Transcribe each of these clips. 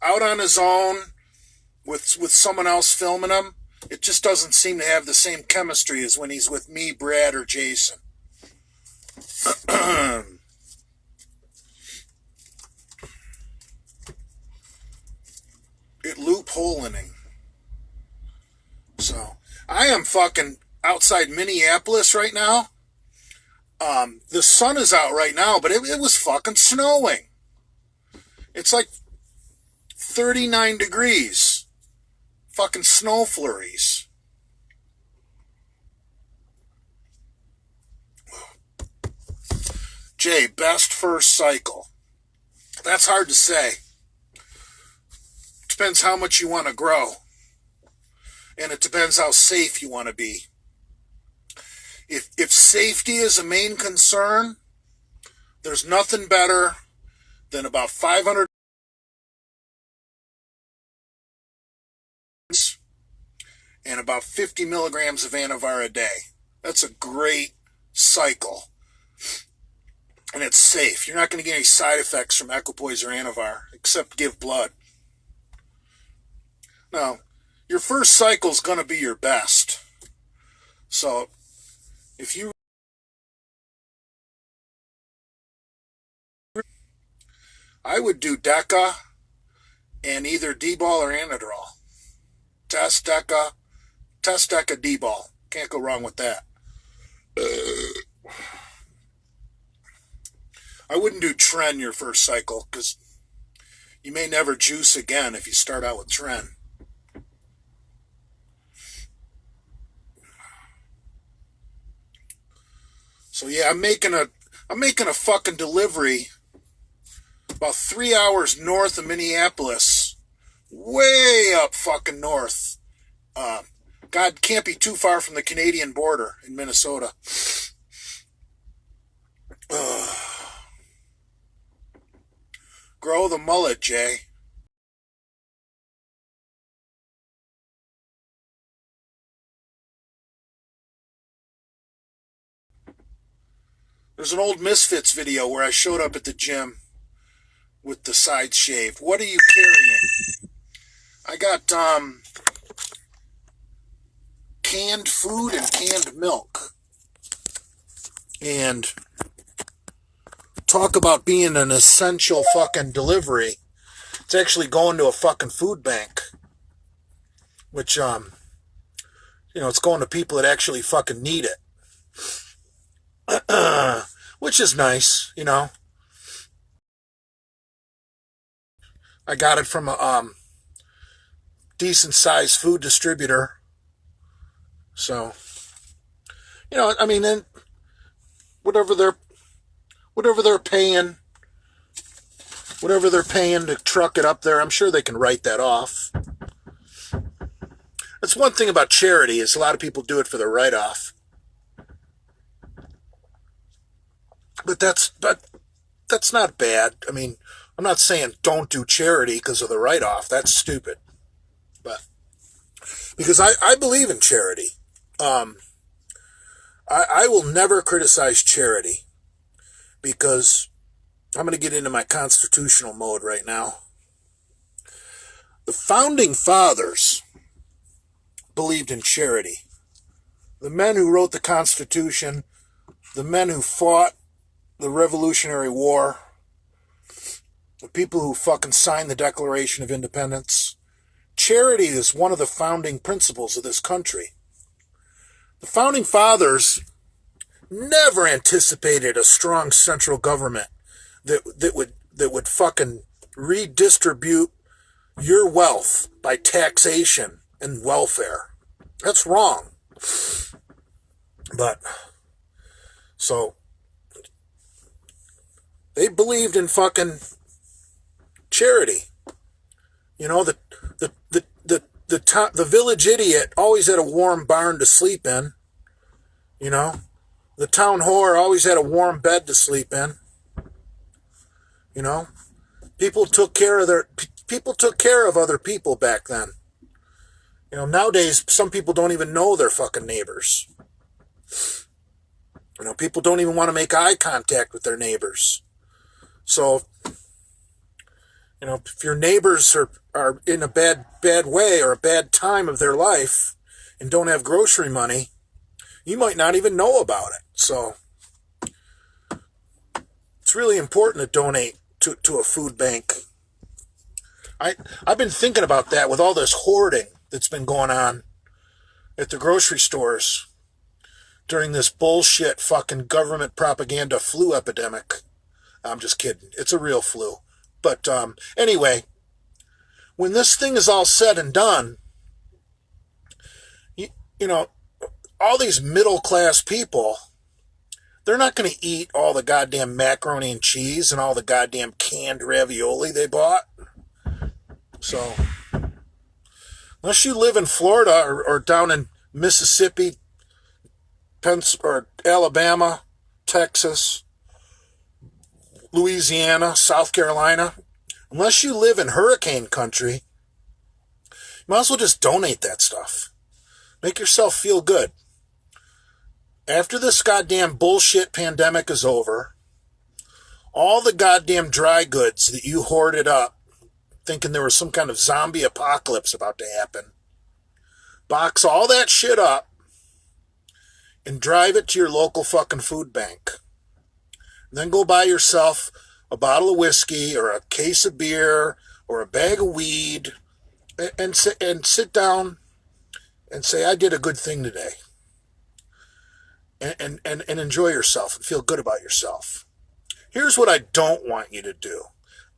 out on his own with someone else filming him, it just doesn't seem to have the same chemistry as when he's with me, Brad, or Jason. It loopholing. So I am fucking outside Minneapolis right now. The sun is out right now, but it was fucking snowing. It's like 39 degrees. Fucking snow flurries. Jay, best first cycle. That's hard to say. Depends how much you want to grow. And it depends how safe you want to be. If safety is a main concern, there's nothing better than about 500 and about 50 milligrams of Anavar a day. That's a great cycle. And it's safe. You're not going to get any side effects from equipoise or Anavar, except give blood. Now, your first cycle is going to be your best. So, if you... I would do Deca and either D-ball or Anadrol. Test Deca, D-ball. Can't go wrong with that. I wouldn't do Tren your first cycle because you may never juice again if you start out with Tren. So yeah, I'm making a fucking delivery about 3 hours north of Minneapolis, way up fucking north. God, can't be too far from the Canadian border in Minnesota. Grow the mullet, Jay. There's an old Misfits video where I showed up at the gym with the side shave. What are you carrying? I got canned food and canned milk. And talk about being an essential fucking delivery. It's actually going to a fucking food bank. Which, it's going to people that actually fucking need it. Which is nice, I got it from a decent sized food distributor. So, then whatever they're paying to truck it up there, I'm sure they can write that off. That's one thing about charity is a lot of people do it for the write-off. But that's not bad. I mean, I'm not saying don't do charity because of the write-off. That's stupid. But because I believe in charity. I will never criticize charity because I'm going to get into my constitutional mode right now. The founding fathers believed in charity. The men who wrote the Constitution, the men who fought the Revolutionary War, the people who fucking signed the Declaration of Independence. Charity is one of the founding principles of this country. The founding fathers never anticipated a strong central government that would fucking redistribute your wealth by taxation and welfare. That's wrong. But so they believed in fucking charity. The village idiot always had a warm barn to sleep in. The town whore always had a warm bed to sleep in. People took care of other people back then. Nowadays some people don't even know their fucking neighbors. People don't even want to make eye contact with their neighbors. So, You know, if your neighbors are in a bad way or a bad time of their life and don't have grocery money, you might not even know about it. So it's really important to donate to a food bank. I've been thinking about that with all this hoarding that's been going on at the grocery stores during this bullshit fucking government propaganda flu epidemic. I'm just kidding. It's a real flu. But anyway, when this thing is all said and done, you know, all these middle class people, they're not going to eat all the goddamn macaroni and cheese and all the goddamn canned ravioli they bought. So, unless you live in Florida or down in Mississippi, or Alabama, Texas, Louisiana, South Carolina, unless you live in hurricane country, you might as well just donate that stuff. Make yourself feel good. After this goddamn bullshit pandemic is over, all the goddamn dry goods that you hoarded up, thinking there was some kind of zombie apocalypse about to happen, box all that shit up and drive it to your local fucking food bank. And then go buy yourself a bottle of whiskey or a case of beer or a bag of weed and sit down and say, I did a good thing today. And enjoy yourself and feel good about yourself. Here's what I don't want you to do.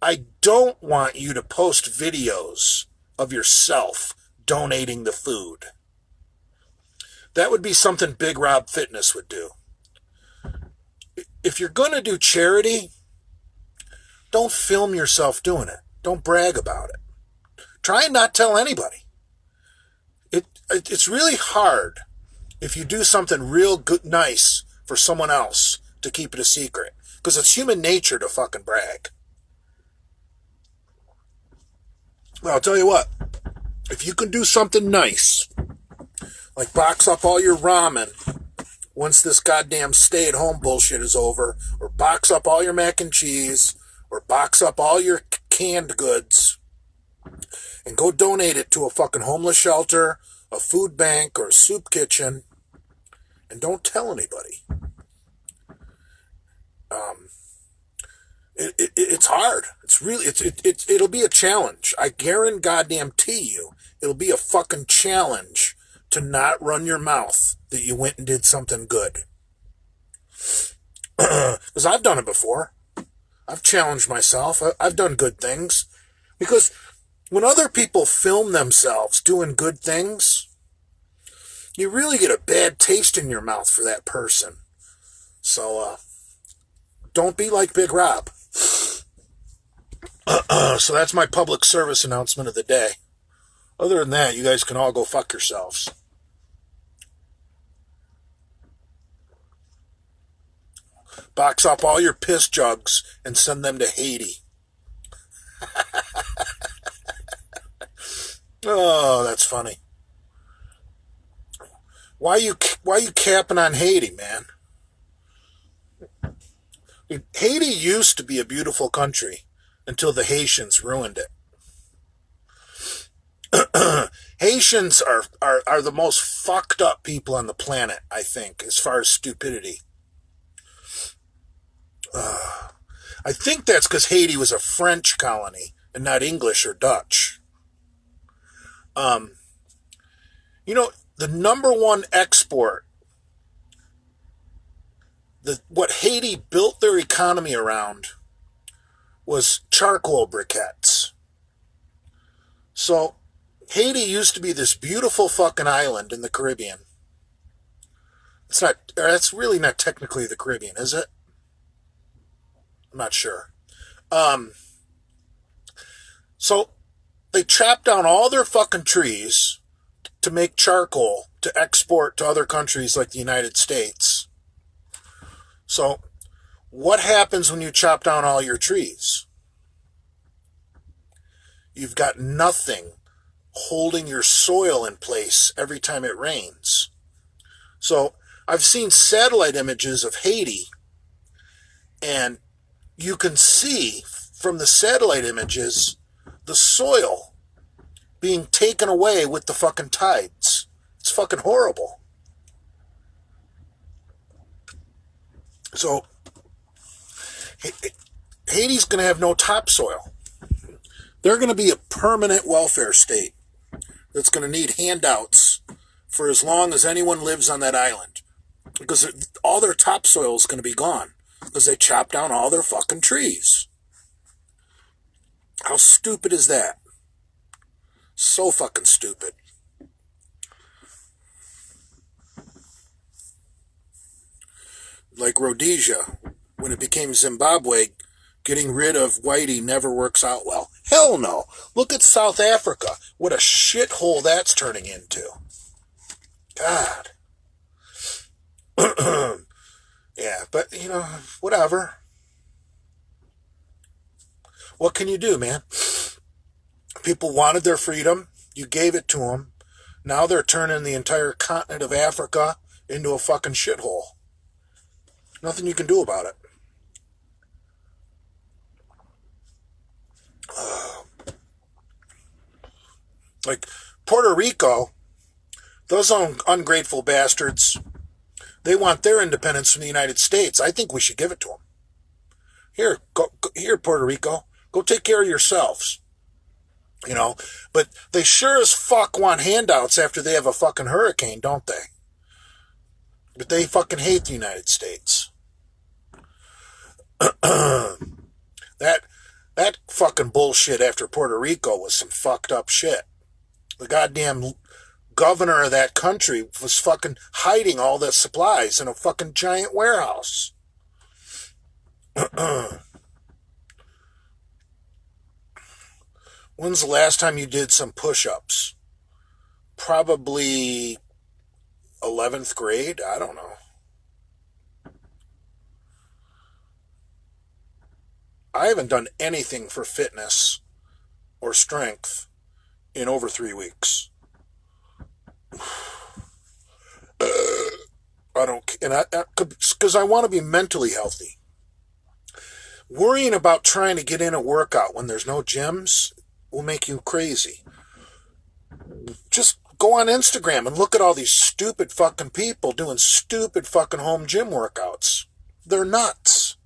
I don't want you to post videos of yourself donating the food. That would be something Big Rob Fitness would do. If you're going to do charity, don't film yourself doing it. Don't brag about it. Try and not tell anybody. It's really hard if you do something real good, nice for someone else to keep it a secret. Because it's human nature to fucking brag. Well, I'll tell you what. If you can do something nice, like box up all your ramen once this goddamn stay-at-home bullshit is over, or box up all your mac and cheese, or box up all your canned goods, and go donate it to a fucking homeless shelter, a food bank, or a soup kitchen, and don't tell anybody. It's hard. It's really, it'll be a challenge. I guarantee you, it'll be a fucking challenge to not run your mouth that you went and did something good. Because I've done it before. I've challenged myself. I've done good things. Because when other people film themselves doing good things, you really get a bad taste in your mouth for that person. So, don't be like Big Rob. So that's my public service announcement of the day. Other than that, you guys can all go fuck yourselves. Box up all your piss jugs and send them to Haiti. Oh, that's funny. Why you capping on Haiti, man? Haiti used to be a beautiful country until the Haitians ruined it. Haitians are the most fucked up people on the planet, I think, as far as stupidity. I think that's because Haiti was a French colony and not English or Dutch. You know, the number one export, what Haiti built their economy around was charcoal briquettes. So Haiti used to be this beautiful fucking island in the Caribbean. That's really not technically the Caribbean, is it? I'm not sure. So they chopped down all their fucking trees to make charcoal to export to other countries like the United States. So what happens when you chop down all your trees? You've got nothing holding your soil in place every time it rains. So I've seen satellite images of Haiti, and you can see from the satellite images the soil being taken away with the fucking tides. It's fucking horrible. So Haiti's going to have no topsoil. They're going to be a permanent welfare state that's going to need handouts for as long as anyone lives on that island. Because all their topsoil is going to be gone. Because they chopped down all their fucking trees. How stupid is that? So fucking stupid. Like Rhodesia, when it became Zimbabwe, getting rid of whitey never works out well. Hell no. Look at South Africa. What a shithole that's turning into. God. Yeah, but, whatever. What can you do, man? People wanted their freedom. You gave it to them. Now they're turning the entire continent of Africa into a fucking shithole. Nothing you can do about it. Like Puerto Rico, those ungrateful bastards, they want their independence from the United States. I think we should give it to them. Here, Puerto Rico, go take care of yourselves. But they sure as fuck want handouts after they have a fucking hurricane, don't they? But they fucking hate the United States. That fucking bullshit after Puerto Rico was some fucked up shit. The goddamn governor of that country was fucking hiding all the supplies in a fucking giant warehouse. When's the last time you did some push-ups? Probably 11th grade? I don't know. I haven't done anything for fitness or strength in over 3 weeks. Because I want to be mentally healthy. Worrying about trying to get in a workout when there's no gyms will make you crazy. Just go on Instagram and look at all these stupid fucking people doing stupid fucking home gym workouts. They're nuts.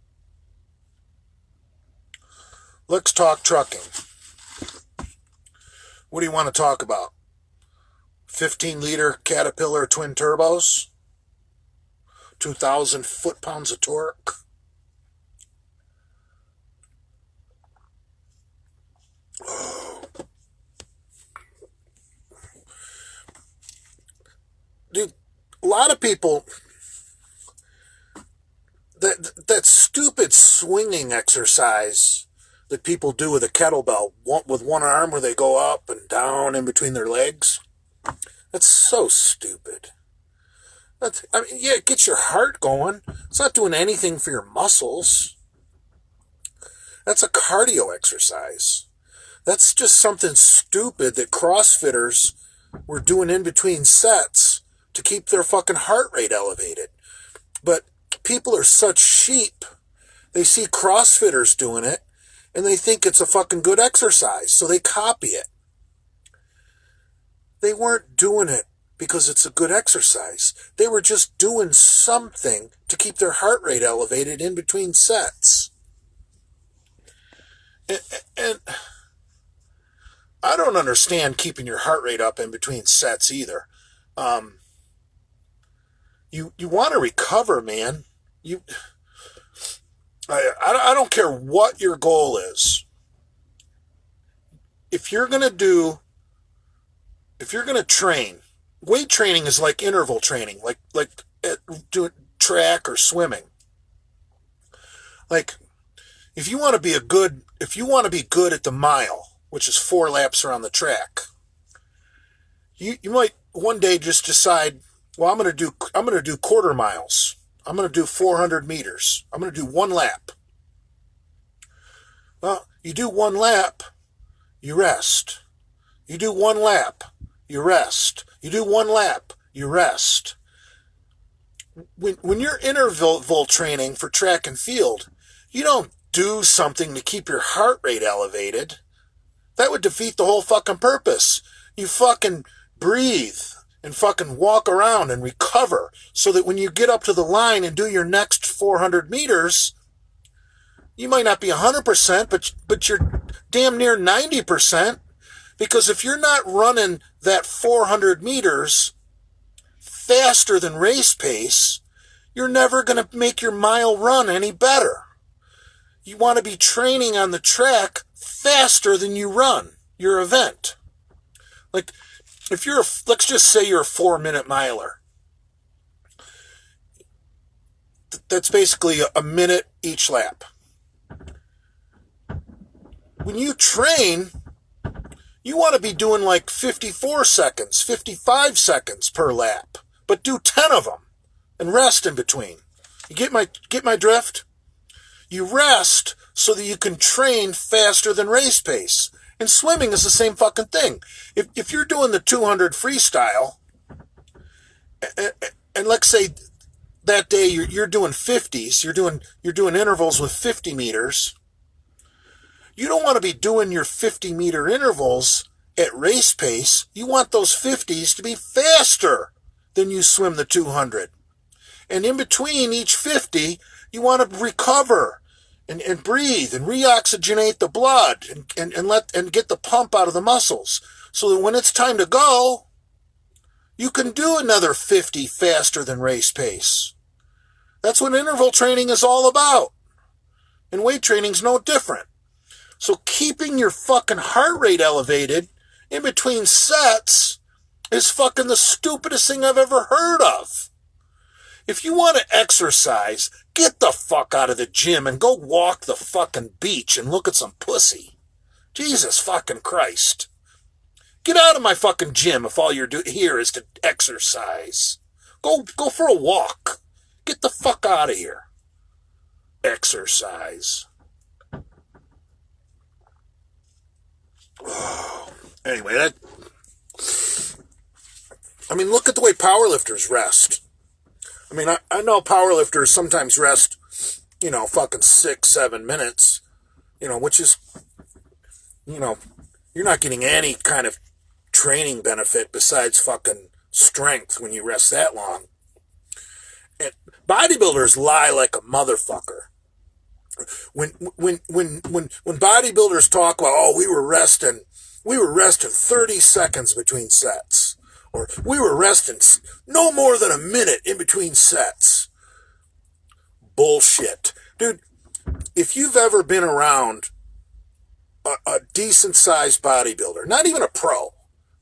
Let's talk trucking. What do you want to talk about? 15-liter Caterpillar twin turbos? 2,000 foot-pounds of torque? Oh. Dude, a lot of people, that stupid swinging exercise that people do with a kettlebell, with one arm where they go up and down in between their legs, that's so stupid. Yeah, it gets your heart going. It's not doing anything for your muscles. That's a cardio exercise. That's just something stupid that CrossFitters were doing in between sets to keep their fucking heart rate elevated. But people are such sheep. They see CrossFitters doing it, and they think it's a fucking good exercise, so they copy it. They weren't doing it because it's a good exercise. They were just doing something to keep their heart rate elevated in between sets. And I don't understand keeping your heart rate up in between sets either. You want to recover, man. I don't care what your goal is. If you're going to train, weight training is like interval training, like doing track or swimming. Like, if you want to be good at the mile, which is 4 laps around the track, you might one day just decide, well, I'm going to do quarter miles. I'm going to do 400 meters. I'm going to do 1 lap. Well, you do 1 lap, you rest. You do 1 lap, you rest. You do 1 lap, you rest. When you're interval training for track and field, you don't do something to keep your heart rate elevated. That would defeat the whole fucking purpose. You fucking breathe and fucking walk around and recover so that when you get up to the line and do your next 400 meters, you might not be 100%, but you're damn near 90%. Because if you're not running that 400 meters faster than race pace, you're never going to make your mile run any better. You want to be training on the track faster than you run your event. Like, if you're, let's just say you're a 4-minute miler. That's basically a minute each lap. When you train, you want to be doing like 54 seconds, 55 seconds per lap, but do 10 of them and rest in between. You get my drift? You rest so that you can train faster than race pace. And swimming is the same fucking thing. If you're doing the 200 freestyle, and let's say that day you're doing 50s, you're doing intervals with 50 meters, you don't want to be doing your 50-meter intervals at race pace. You want those 50s to be faster than you swim the 200. And in between each 50, you want to recover and breathe and reoxygenate the blood and get the pump out of the muscles so that when it's time to go, you can do another 50 faster than race pace. That's what interval training is all about. And weight training's no different. So keeping your fucking heart rate elevated in between sets is fucking the stupidest thing I've ever heard of. If you want to exercise, get the fuck out of the gym and go walk the fucking beach and look at some pussy. Jesus fucking Christ. Get out of my fucking gym if all you're here is to exercise. Go for a walk. Get the fuck out of here. Exercise. Anyway, look at the way powerlifters rest. I know powerlifters sometimes rest, fucking 6-7 minutes, which is, you're not getting any kind of training benefit besides fucking strength when you rest that long. And bodybuilders lie like a motherfucker. When bodybuilders talk about, we were resting 30 seconds between sets, or we were resting no more than a minute in between sets. Bullshit. Dude, if you've ever been around a decent sized bodybuilder, not even a pro,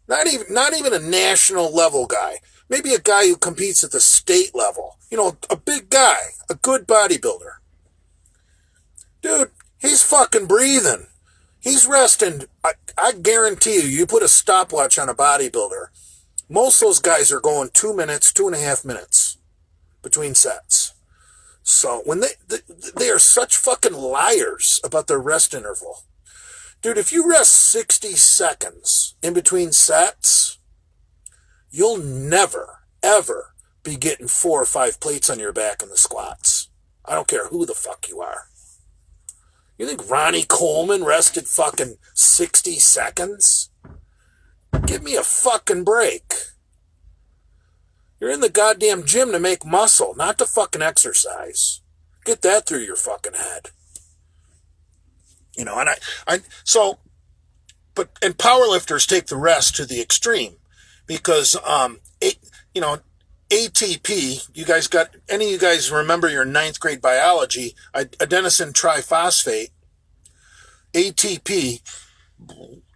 not even a national level guy, maybe a guy who competes at the state level, a big guy, a good bodybuilder. Dude, he's fucking breathing. He's resting. I guarantee you put a stopwatch on a bodybuilder, most of those guys are going 2 minutes, 2.5 minutes between sets. So when they are such fucking liars about their rest interval. Dude, if you rest 60 seconds in between sets, you'll never, ever be getting 4 or 5 plates on your back in the squats. I don't care who the fuck you are. You think Ronnie Coleman rested fucking 60 seconds? Give me a fucking break. You're in the goddamn gym to make muscle, not to fucking exercise. Get that through your fucking head. And powerlifters take the rest to the extreme because, ATP, any of you guys remember your 9th grade biology, adenosine triphosphate, ATP,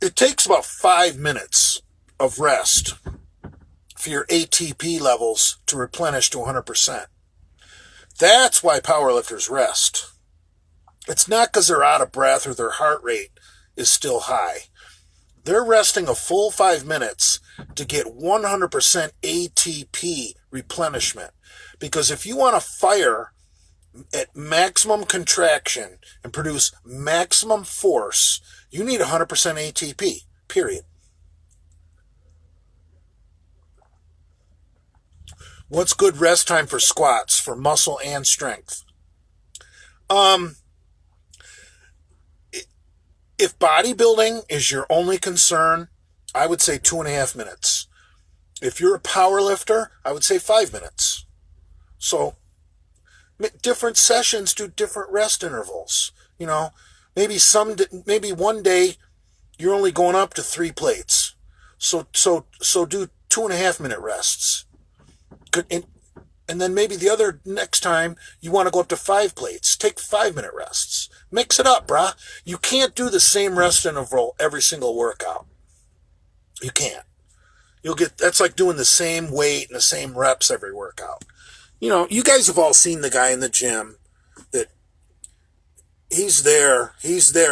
it takes about 5 minutes of rest for your ATP levels to replenish to 100%. That's why powerlifters rest. It's not because they're out of breath or their heart rate is still high. They're resting a full 5 minutes to get 100% ATP replenishment. Because if you want to fire at maximum contraction and produce maximum force, you need 100% ATP, period. What's good rest time for squats, for muscle and strength? If bodybuilding is your only concern, I would say 2.5 minutes. If you're a power lifter, I would say 5 minutes. So different sessions do different rest intervals. You know, maybe one day you're only going up to 3 plates. So do 2.5 minute rests. And then maybe the other next time you want to go up to 5 plates. Take 5 minute rests. Mix it up, brah. You can't do the same rest interval every single workout. You can't. That's like doing the same weight and the same reps every workout. You know, you guys have all seen the guy in the gym that he's there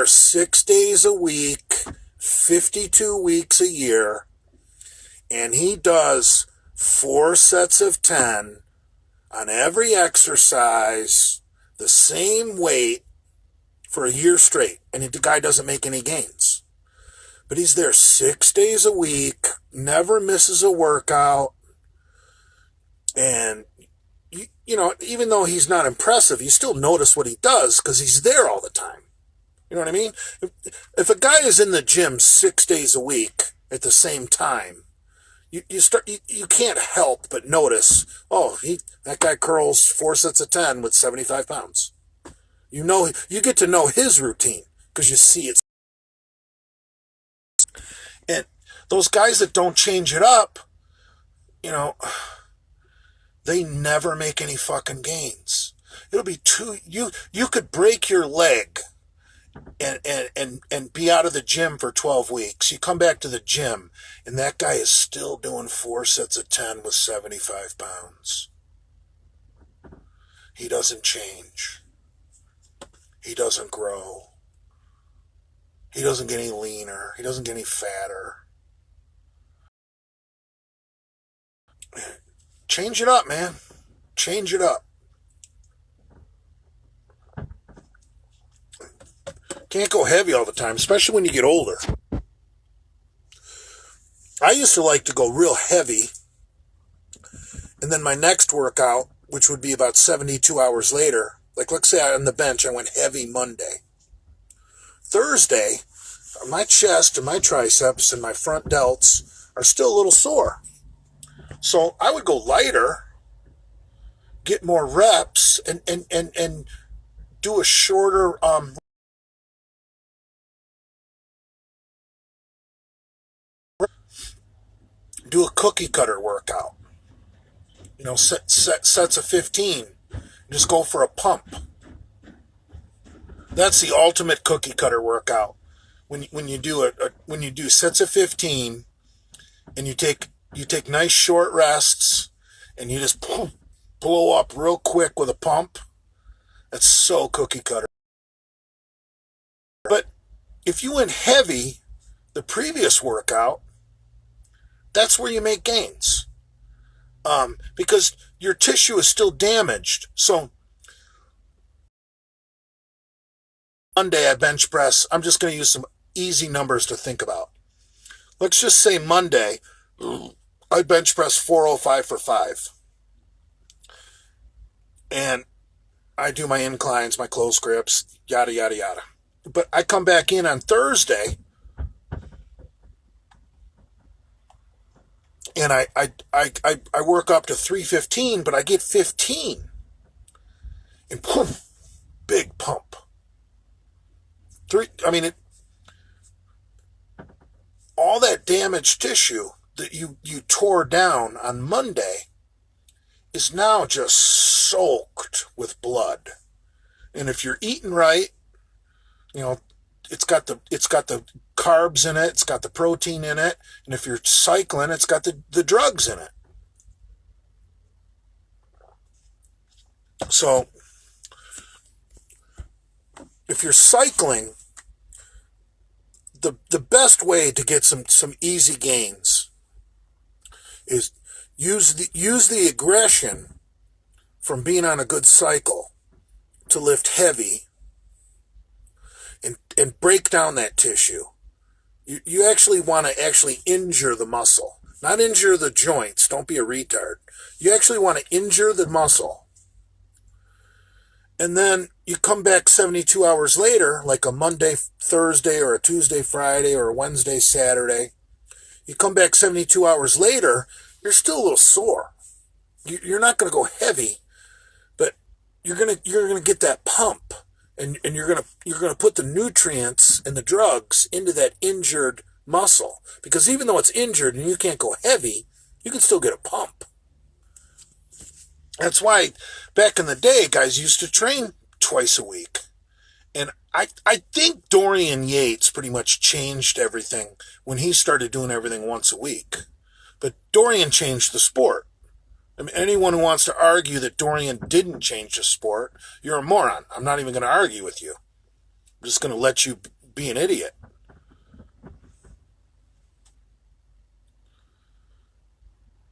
6 days a week, 52 weeks a year, and he does 4 sets of 10 on every exercise, the same weight for a year straight, and the guy doesn't make any gains. But he's there 6 days a week, never misses a workout, and you know, even though he's not impressive, you still notice what he does because he's there all the time. You know what I mean? If a guy is in the gym 6 days a week at the same time, you can't help but notice, that guy curls 4 sets of 10 with 75 pounds. You know, you get to know his routine because you see it. And those guys that don't change it up, you know, they never make any fucking gains. It'll be you could break your leg and be out of the gym for 12 weeks. You come back to the gym and that guy is still doing 4 sets of 10 with 75 pounds. He doesn't change. He doesn't grow. He doesn't get any leaner. He doesn't get any fatter. Change it up, man. Change it up. Can't go heavy all the time, especially when you get older. I used to like to go real heavy, and then my next workout, which would be about 72 hours later, like let's say on the bench, I went heavy Monday. Thursday, my chest and my triceps and my front delts are still a little sore. So I would go lighter, get more reps, and do a shorter do a cookie cutter workout. You know, sets of 15. Just go for a pump. That's the ultimate cookie cutter workout. When you do sets of 15, and you take nice short rests, and you just blow up real quick with a pump. That's so cookie cutter. But if you went heavy the previous workout, that's where you make gains. Because your tissue is still damaged. So Monday I bench press. I'm just going to use some easy numbers to think about. Let's just say Monday I bench press 405 for 5. And I do my inclines, my close grips, yada, yada, yada. But I come back in on Thursday and I work up to 315, but I get 15. And poof, big pump. All that damaged tissue that you tore down on Monday is now just soaked with blood. And if you're eating right, you know, it's got the carbs in it, it's got the protein in it, and if you're cycling, it's got the drugs in it. So if you're cycling, the best way to get some easy gains is use the aggression from being on a good cycle to lift heavy and break down that tissue. You actually want to actually injure the muscle, not injure the joints. Don't be a retard. You actually want to injure the muscle And then you come back 72 hours later, like a Monday, Thursday, or a Tuesday, Friday, or a Wednesday, Saturday. You come back 72 hours later, you're still a little sore. You're not going to go heavy, but you're gonna get that pump, and you're gonna put the nutrients and the drugs into that injured muscle, because even though it's injured and you can't go heavy, you can still get a pump. That's why back in the day, guys used to train twice a week. And I think Dorian Yates pretty much changed everything when he started doing everything once a week. But Dorian changed the sport. I mean, anyone who wants to argue that Dorian didn't change the sport, you're a moron. I'm not even going to argue with you. I'm just going to let you be an idiot.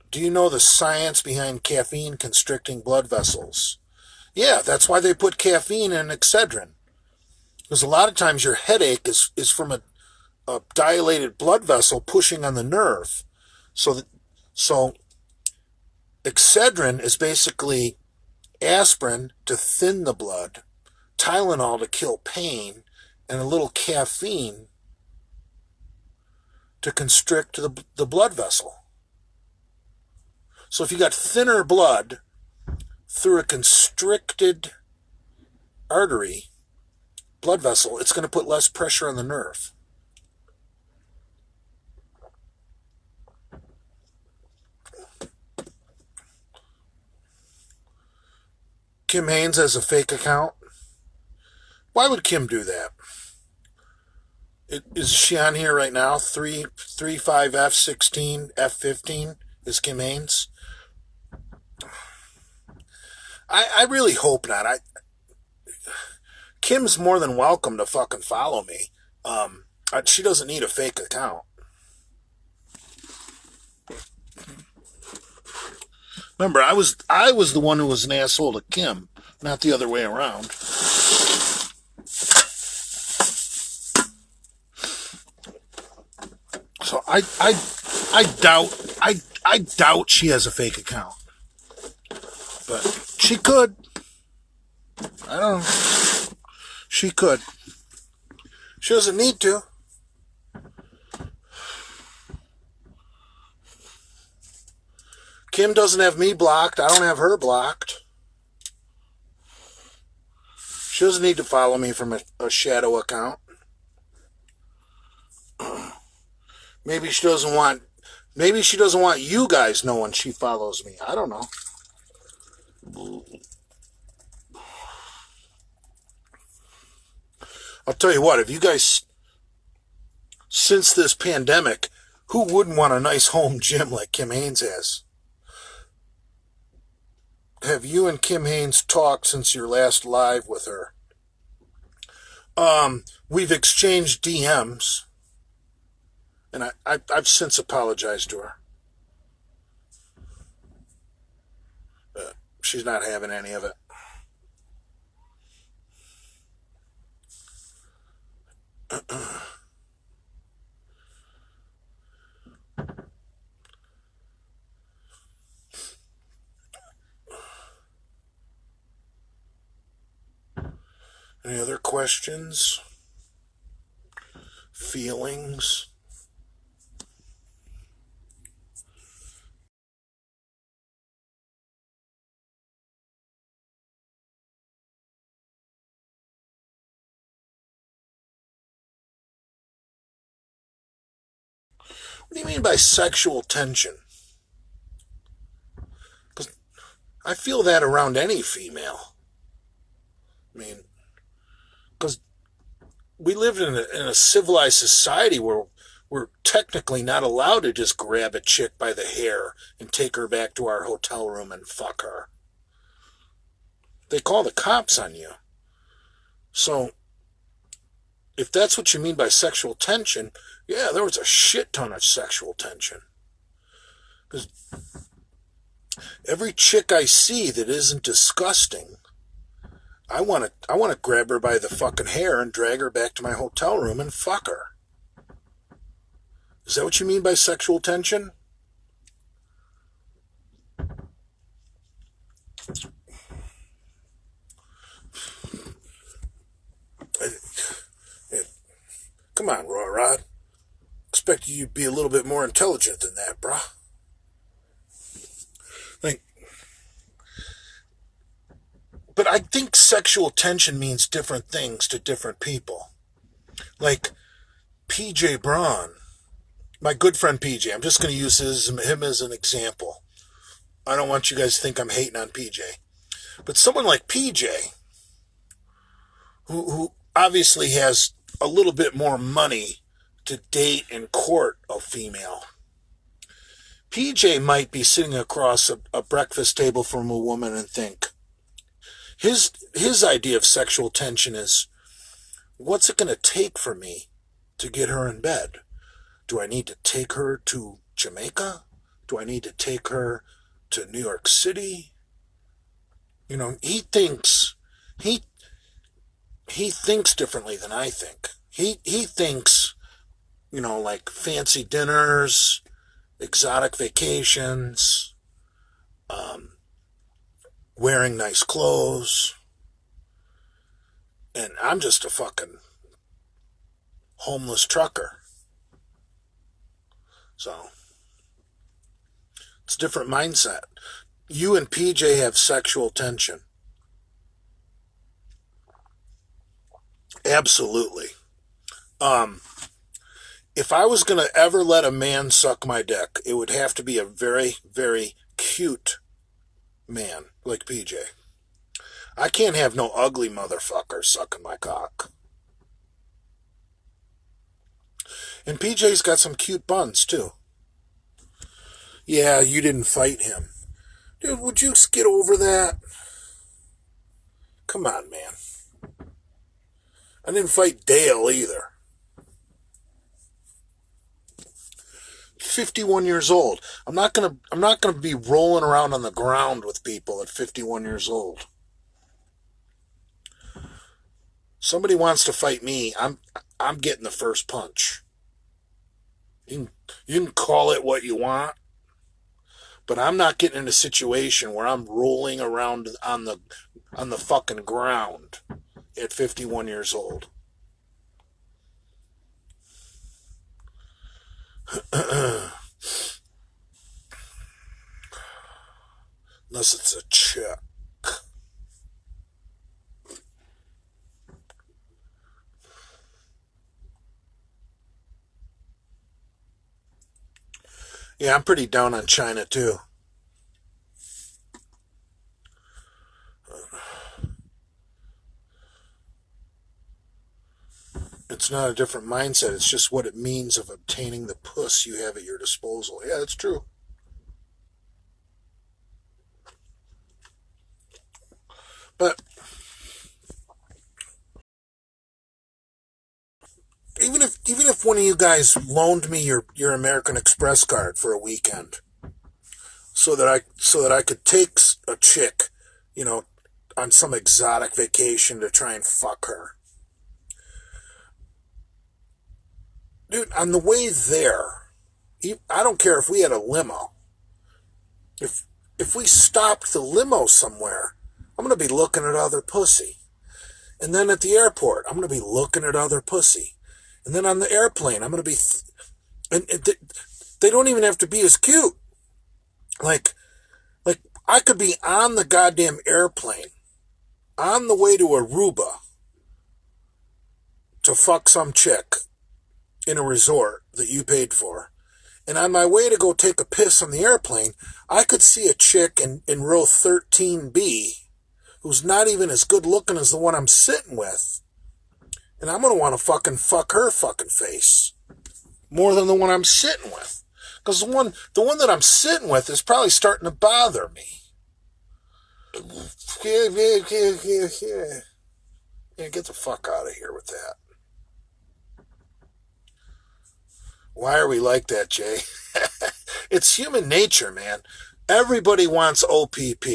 Do you know the science behind caffeine constricting blood vessels? Yeah, that's why they put caffeine in Excedrin. Because a lot of times your headache is from a dilated blood vessel pushing on the nerve. So Excedrin is basically aspirin to thin the blood, Tylenol to kill pain, and a little caffeine to constrict the blood vessel. So if you got thinner blood through a constricted artery, blood vessel, it's going to put less pressure on the nerve. Kim Haynes has a fake account. Why would Kim do that? Is she on here right now? 35F16, F15 is Kim Haynes. I really hope not. Kim's more than welcome to fucking follow me. She doesn't need a fake account. Remember, I was the one who was an asshole to Kim, not the other way around. So I doubt she has a fake account, but she could. I don't know. She could. She doesn't need to. Kim doesn't have me blocked. I don't have her blocked. She doesn't need to follow me from a shadow account. Maybe she doesn't want you guys knowing she follows me. I don't know. I'll tell you what, if you guys, since this pandemic, who wouldn't want a nice home gym like Kim Haynes has? Have you and Kim Haynes talked since your last live with her? We've exchanged DMs, and I've since apologized to her. But she's not having any of it. Any other questions? Feelings? What do you mean by sexual tension? Because I feel that around any female. I mean, because we live in a civilized society where we're technically not allowed to just grab a chick by the hair and take her back to our hotel room and fuck her. They call the cops on you. So, if that's what you mean by sexual tension, yeah, there was a shit ton of sexual tension. Because every chick I see that isn't disgusting, I want to grab her by the fucking hair and drag her back to my hotel room and fuck her. Is that what you mean by sexual tension? you'd be a little bit more intelligent than that, bruh. Like, but I think sexual tension means different things to different people. Like, PJ Braun, my good friend PJ, I'm just going to use him as an example. I don't want you guys to think I'm hating on PJ. But someone like PJ, who obviously has a little bit more money to date and court a female, PJ might be sitting across a breakfast table from a woman and think, his idea of sexual tension is, what's it going to take for me to get her in bed? Do I need to take her to Jamaica? Do I need to take her to New York City? You know, he thinks differently than I think. He thinks, you know, like fancy dinners, exotic vacations, wearing nice clothes, and I'm just a fucking homeless trucker. So, it's a different mindset. You and PJ have sexual tension. Absolutely. If I was going to ever let a man suck my dick, it would have to be a very, very cute man like PJ. I can't have no ugly motherfucker sucking my cock. And PJ's got some cute buns, too. Yeah, you didn't fight him. Dude, would you get over that? Come on, man. I didn't fight Dale either. 51 years old. I'm not gonna be rolling around on the ground with people at 51 years old. Somebody wants to fight me, I'm getting the first punch. You can call it what you want, but I'm not getting in a situation where I'm rolling around on the fucking ground at 51 years old. Unless it's a chick. Yeah, I'm pretty down on China too. It's not a different mindset. It's just what it means of obtaining the puss you have at your disposal. Yeah, that's true. But even if one of you guys loaned me your American Express card for a weekend, so that I could take a chick, you know, on some exotic vacation to try and fuck her. Dude, on the way there, I don't care if we had a limo. If we stopped the limo somewhere, I'm going to be looking at other pussy. And then at the airport, I'm going to be looking at other pussy. And then on the airplane, I'm going to be... and they don't even have to be as cute. Like, I could be on the goddamn airplane, on the way to Aruba, to fuck some chick in a resort that you paid for. And on my way to go take a piss on the airplane, I could see a chick in row 13B who's not even as good looking as the one I'm sitting with. And I'm going to want to fucking fuck her fucking face more than the one I'm sitting with. Because the one that I'm sitting with is probably starting to bother me. Yeah, get the fuck out of here with that. Why are we like that, Jay? It's human nature, man. Everybody wants OPP.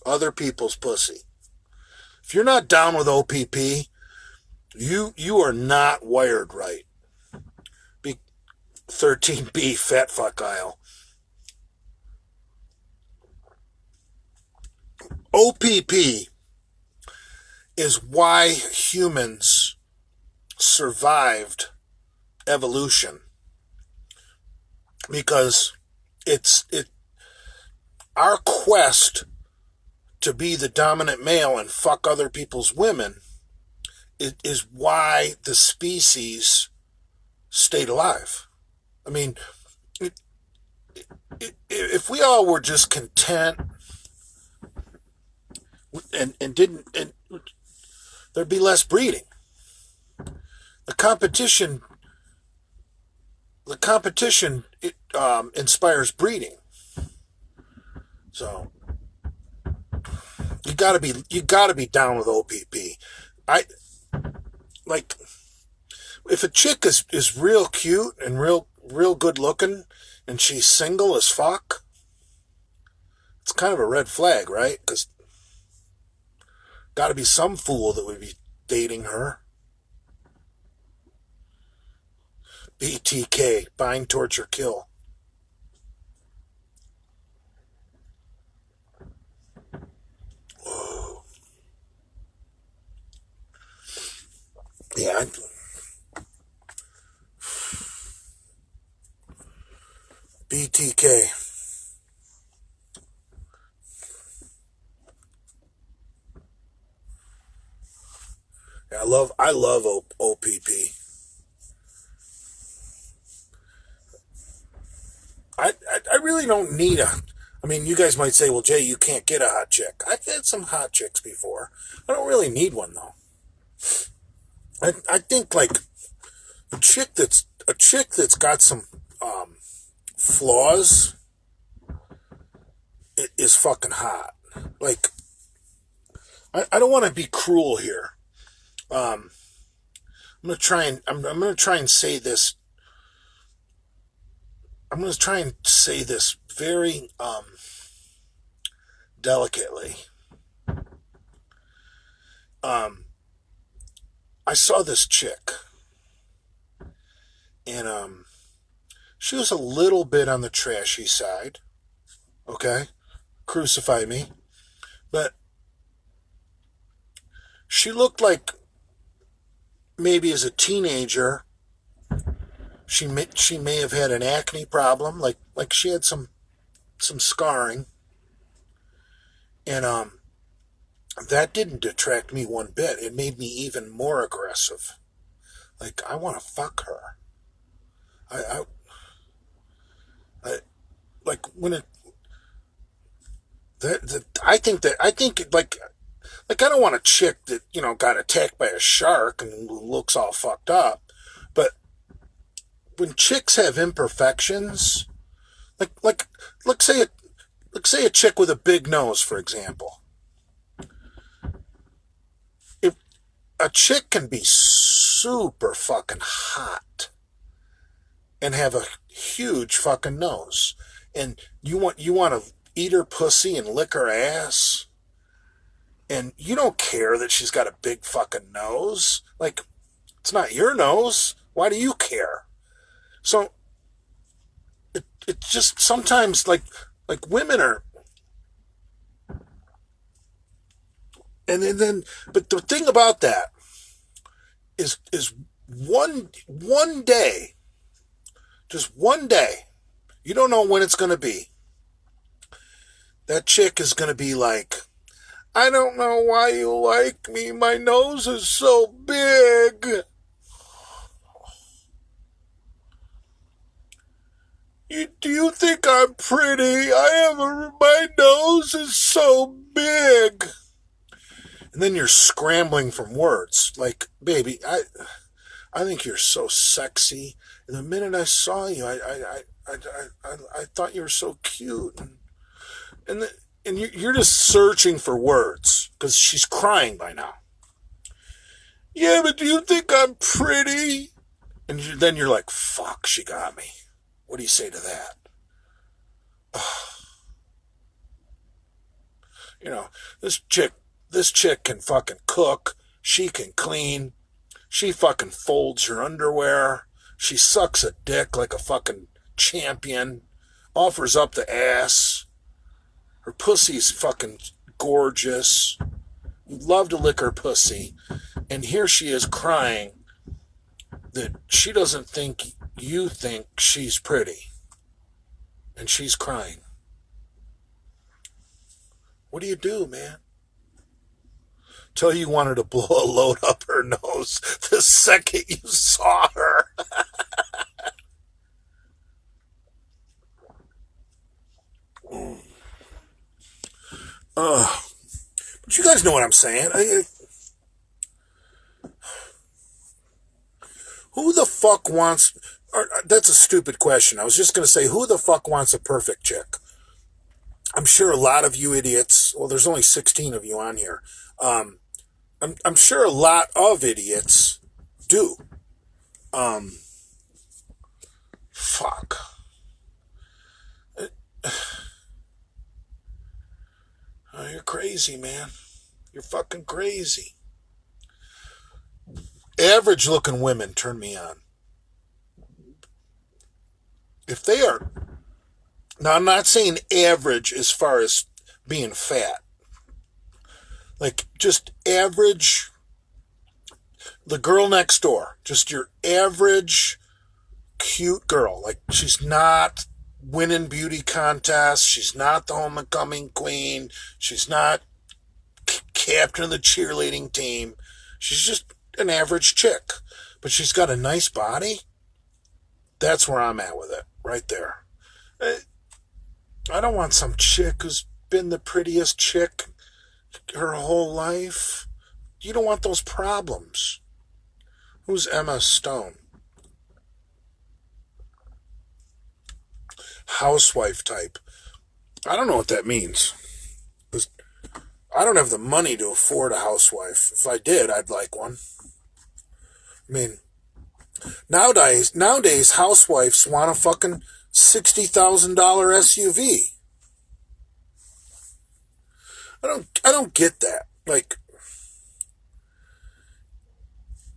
Other people's pussy. If you're not down with OPP, you are not wired right. 13B, fat fuck aisle. OPP is why humans survived evolution because it our quest to be the dominant male and fuck other people's women is why the species stayed alive. I mean, if we all were just content and didn't, and there'd be less breeding. The competition, it inspires breeding. So you gotta be down with OPP. I like if a chick is real cute and real good looking and she's single as fuck, it's kind of a red flag, right? Because gotta be some fool that would be dating her. BTK, bind, torture, kill. Whoa. Yeah. BTK. Yeah, I love OPP. I really don't need a. I mean, you guys might say, well, Jay, you can't get a hot chick. I've had some hot chicks before. I don't really need one though. I think like a chick that's got some flaws is fucking hot. Like I don't want to be cruel here. I'm gonna try and say this. I'm gonna try and say this very delicately. I saw this chick, and she was a little bit on the trashy side. Okay, crucify me, but she looked like maybe as a teenager she may have had an acne problem, like she had some scarring, and that didn't detract me one bit. It made me even more aggressive. Like I want to fuck her. I like when it I think like I don't want a chick that got attacked by a shark and looks all fucked up, but when chicks have imperfections, like say a chick with a big nose, for example. If a chick can be super fucking hot and have a huge fucking nose, and you want to eat her pussy and lick her ass, and you don't care that she's got a big fucking nose. Like, it's not your nose. Why do you care? So it just sometimes like women are, and then but the thing about that is one day, just one day, you don't know when it's going to be. That chick is going to be like, I don't know why you like me. My nose is so big. Do you think I'm pretty? My nose is so big. And then you're scrambling from words. Like, baby, I think you're so sexy. And the minute I saw you, I thought you were so cute. And you're just searching for words because she's crying by now. Yeah, but do you think I'm pretty? And then you're like, fuck, she got me. What do you say to that? This chick can fucking cook. She can clean. She fucking folds her underwear. She sucks a dick like a fucking champion. Offers up the ass. Her pussy's fucking gorgeous. You'd love to lick her pussy. And here she is crying that she doesn't think you think she's pretty. and she's crying. What do you do, man? Tell you wanted to blow a load up her nose the second you saw her. But you guys know what I'm saying. Who the fuck wants... that's a stupid question. I was just going to say, who the fuck wants a perfect chick? I'm sure a lot of you idiots... Well, there's only 16 of you on here. I'm sure a lot of idiots do. Fuck. Oh, you're crazy, man. You're fucking crazy. Average looking women turn me on. If they are... Now, I'm not saying average as far as being fat. Like, just average... The girl next door. Just your average cute girl. Like, she's not winning beauty contests. She's not the homecoming queen. She's not captain of the cheerleading team. She's just an average chick. But she's got a nice body. That's where I'm at with it. Right there. I don't want some chick who's been the prettiest chick her whole life. You don't want those problems. Who's Emma Stone? Housewife type. I don't know what that means. I don't have the money to afford a housewife. If I did, I'd like one. I mean, nowadays housewives want a fucking $60,000 SUV. I don't get that. Like,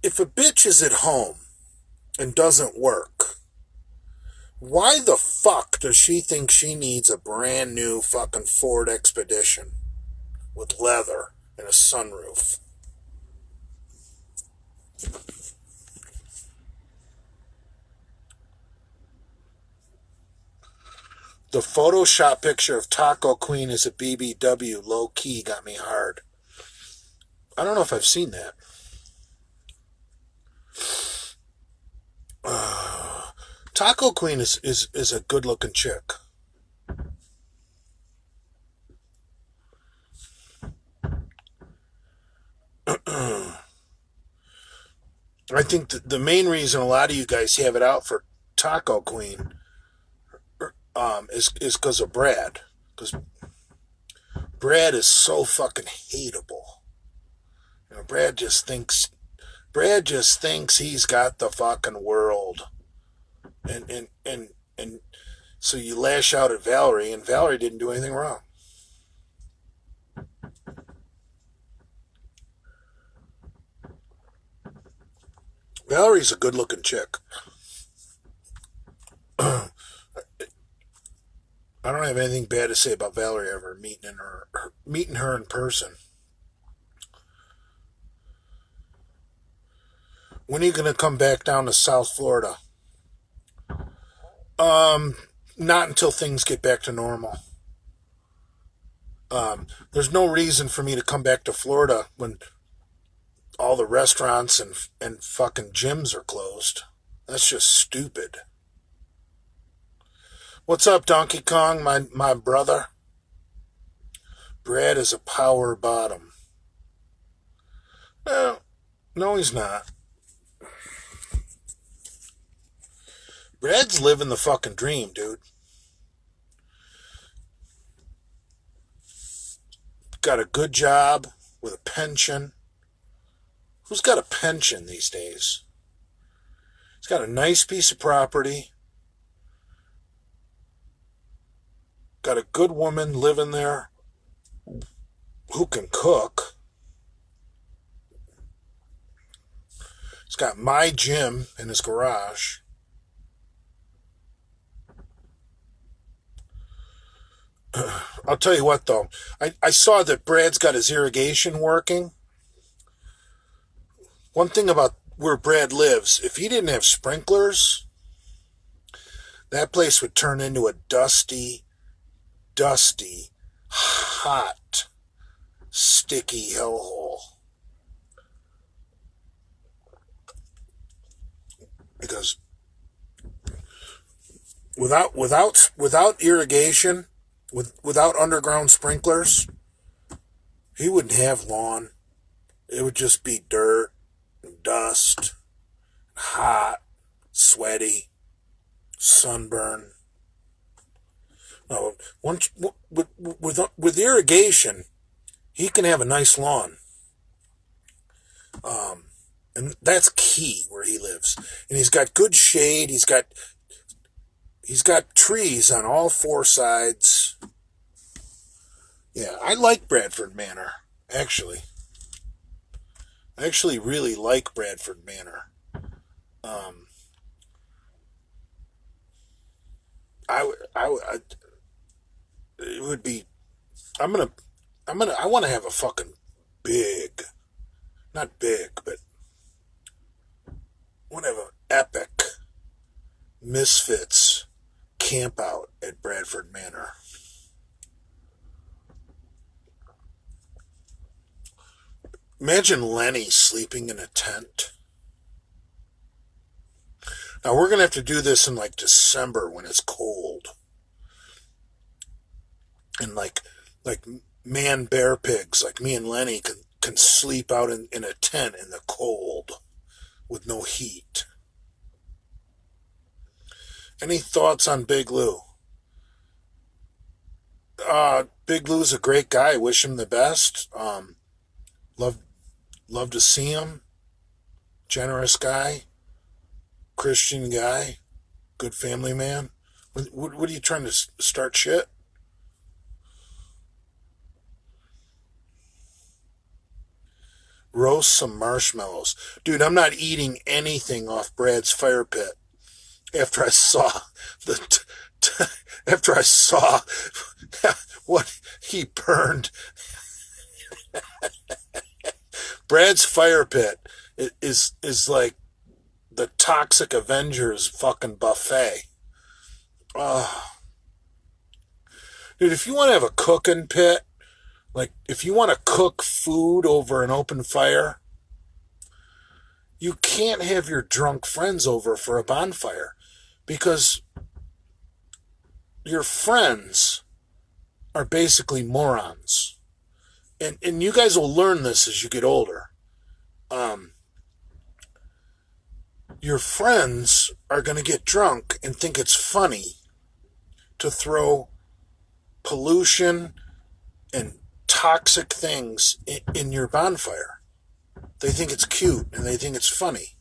if a bitch is at home and doesn't work, why the fuck does she think she needs a brand new fucking Ford Expedition with leather and a sunroof? The Photoshop picture of Taco Queen as a BBW low-key got me hard. I don't know if I've seen that. Taco Queen is a good-looking chick. I think the main reason a lot of you guys have it out for Taco Queen is because of Brad. Because Brad is so fucking hateable. You know, Brad just thinks he's got the fucking world. And so you lash out at Valerie, and Valerie didn't do anything wrong. Valerie's a good-looking chick. I don't have anything bad to say about Valerie ever meeting her in person. When are you going to come back down to South Florida? Not until things get back to normal. There's no reason for me to come back to Florida when all the restaurants and fucking gyms are closed. That's just stupid. What's up, Donkey Kong, my brother? Brad is a power bottom. No, he's not. Brad's living the fucking dream, dude. Got a good job with a pension. Who's got a pension these days? He's got a nice piece of property. Got a good woman living there who can cook. He's got my gym in his garage. I'll tell you what, though. I saw that Brad's got his irrigation working. One thing about where Brad lives, if he didn't have sprinklers, that place would turn into a dusty, hot, sticky hellhole. Because without irrigation, without underground sprinklers, he wouldn't have lawn. It would just be dirt, and dust, hot, sweaty, sunburn. No, once with irrigation, he can have a nice lawn. And that's key where he lives. And he's got good shade. He's got trees on all four sides. Yeah, I like Bradford Manor, actually. I actually really like Bradford Manor. I it would be. I want to have a fucking big, not big, but whatever, epic Misfits camp out at Bradford Manor. Imagine Lenny sleeping in a tent. Now we're going to have to do this in like December when it's cold. And like man bear pigs like me and Lenny can sleep out in a tent in the cold with no heat. Any thoughts on Big Lou? Big Lou's a great guy. Wish him the best. Love to see him. Generous guy. Christian guy. Good family man. What are you trying to start shit? Roast some marshmallows. Dude, I'm not eating anything off Brad's fire pit after I saw after I saw what he burned. Brad's fire pit is like the Toxic Avengers fucking buffet. Oh. Dude, if you want to have a cooking pit, like if you want to cook food over an open fire, you can't have your drunk friends over for a bonfire because your friends are basically morons. And you guys will learn this as you get older. Your friends are going to get drunk and think it's funny to throw pollution and toxic things in your bonfire. They think it's cute and they think it's funny.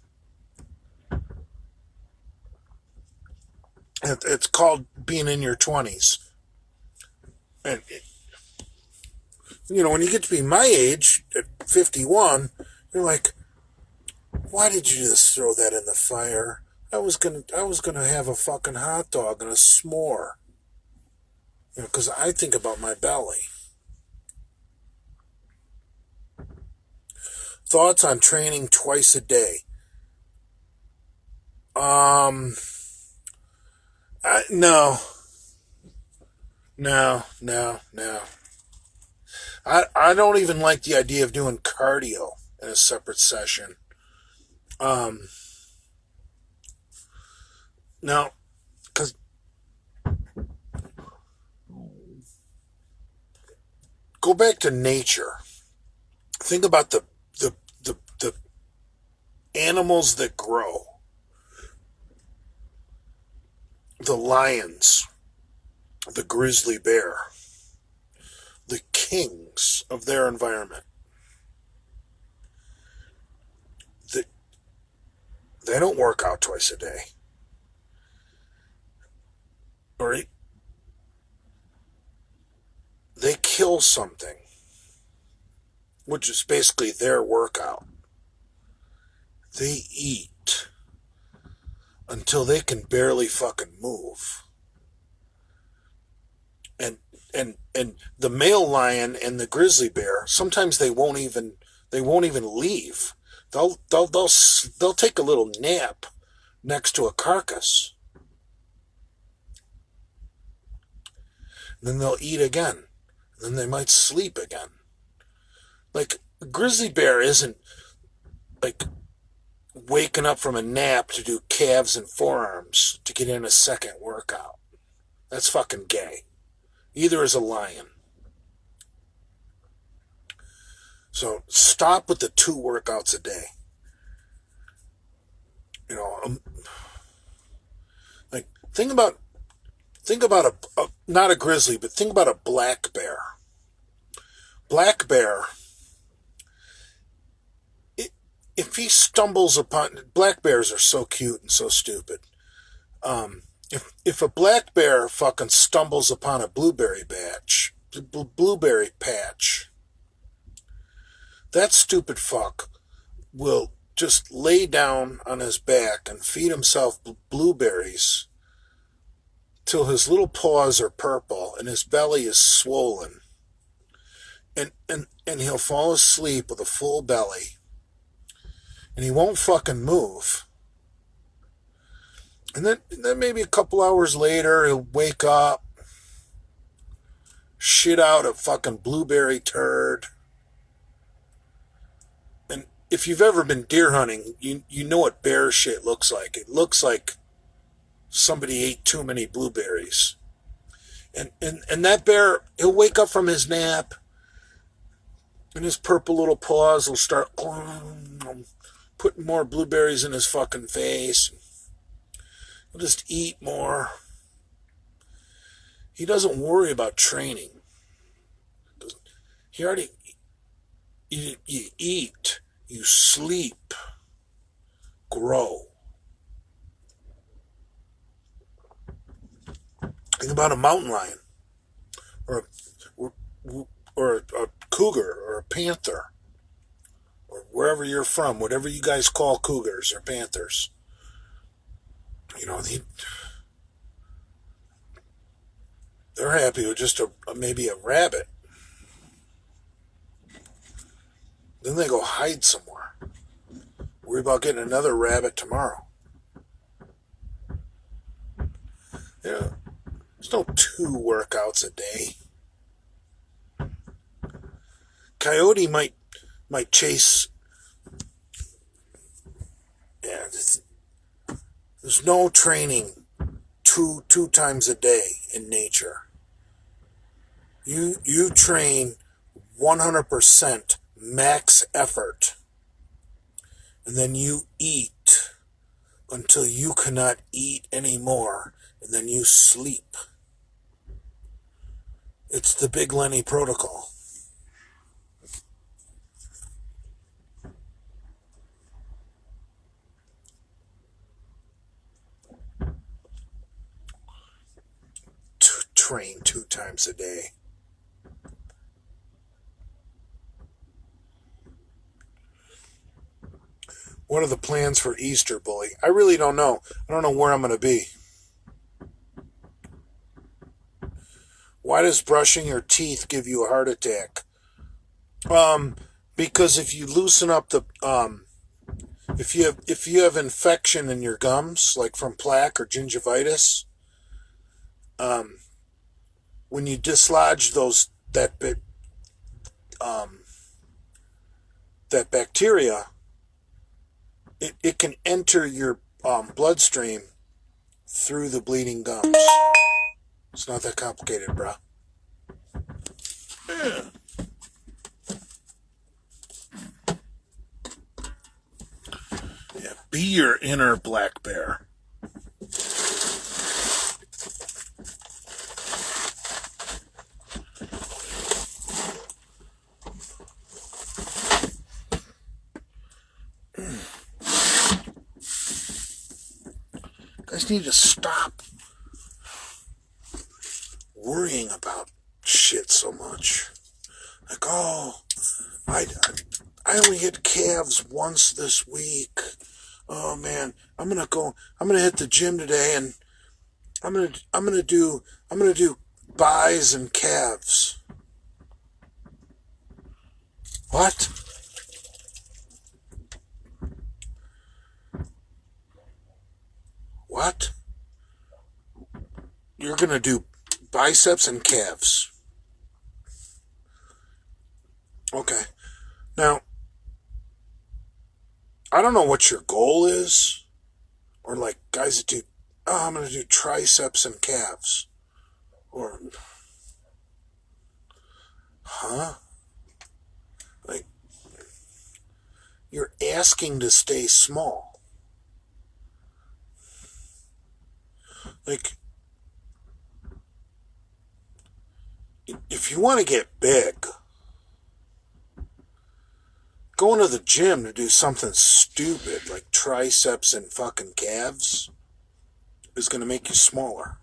It's called being in your 20s. And, when you get to be my age, at 51, you're like, why did you just throw that in the fire? I was gonna have a fucking hot dog and a s'more. Because I think about my belly. Thoughts on training twice a day? No. I don't even like the idea of doing cardio in a separate session. No, because go back to nature. Think about the animals that grow. The lions, the grizzly bear, the kings of their environment. They don't work out twice a day. Or they kill something, which is basically their workout. They eat until they can barely fucking move. And the male lion and the grizzly bear, sometimes they won't even leave. They'll take a little nap next to a carcass. And then they'll eat again. And then they might sleep again. Like, a grizzly bear isn't, like, waking up from a nap to do calves and forearms to get in a second workout. That's fucking gay. Either is a lion. So stop with the 2 workouts a day. You know, like think about a not a grizzly, but think about a black bear. Black bear, if he stumbles upon, black bears are so cute and so stupid. If a black bear fucking stumbles upon a blueberry patch, that stupid fuck will just lay down on his back and feed himself blueberries till his little paws are purple and his belly is swollen. And he'll fall asleep with a full belly. And he won't fucking move. And then maybe a couple hours later, he'll wake up, shit out a fucking blueberry turd. And if you've ever been deer hunting, you know what bear shit looks like. It looks like somebody ate too many blueberries. And that bear, he'll wake up from his nap, and his purple little paws will start putting more blueberries in his fucking face. He'll just eat more. He doesn't worry about training. He already, you eat, you sleep, grow. Think about a mountain lion, or a cougar, or a panther, or wherever you're from, whatever you guys call cougars or panthers. You know, they're happy with just maybe a rabbit. Then they go hide somewhere. Worry about getting another rabbit tomorrow. Yeah, there's no 2 workouts a day. Coyote might chase. Yeah, there's no training two times a day in nature. You train 100% max effort, and then you eat until you cannot eat anymore, and then you sleep. It's the Big Lenny protocol. Train 2 times a day. What are the plans for Easter, Bully? I really don't know. I don't know where I'm going to be. Why does brushing your teeth give you a heart attack? Because if you loosen up the if you have infection in your gums, like from plaque or gingivitis, when you dislodge that bacteria, it can enter your bloodstream through the bleeding gums. It's not that complicated, bro. Yeah. Yeah, be your inner black bear. Guys need to stop worrying about shit so much. Like, oh, I only hit calves once this week. Oh man, I'm gonna hit the gym today, and I'm gonna do buys and calves. What? What? You're gonna do biceps and calves. Okay. Now, I don't know what your goal is, or like guys that do, oh, I'm going to do triceps and calves. Or, huh? Like, you're asking to stay small. Like, if you want to get big, going to the gym to do something stupid like triceps and fucking calves is going to make you smaller.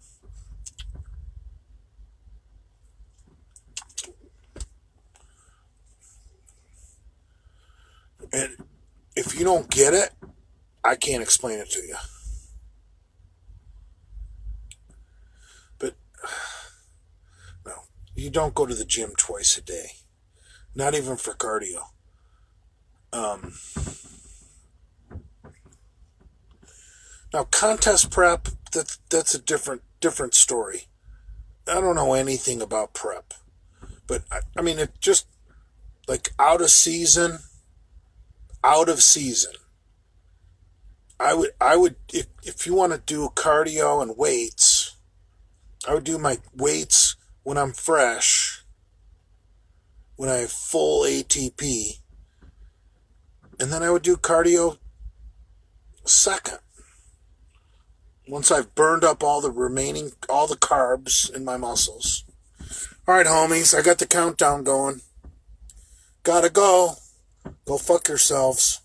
And if you don't get it, I can't explain it to you. But, no, you don't go to the gym twice a day. Not even for cardio. Now, contest prep, that's a different story. I don't know anything about prep. But, I mean, it just, like, out of season, I would, if you want to do cardio and weights, I would do my weights when I'm fresh, when I have full ATP, and then I would do cardio second. Once I've burned up all the carbs in my muscles. All right, homies, I got the countdown going. Gotta go. Go fuck yourselves.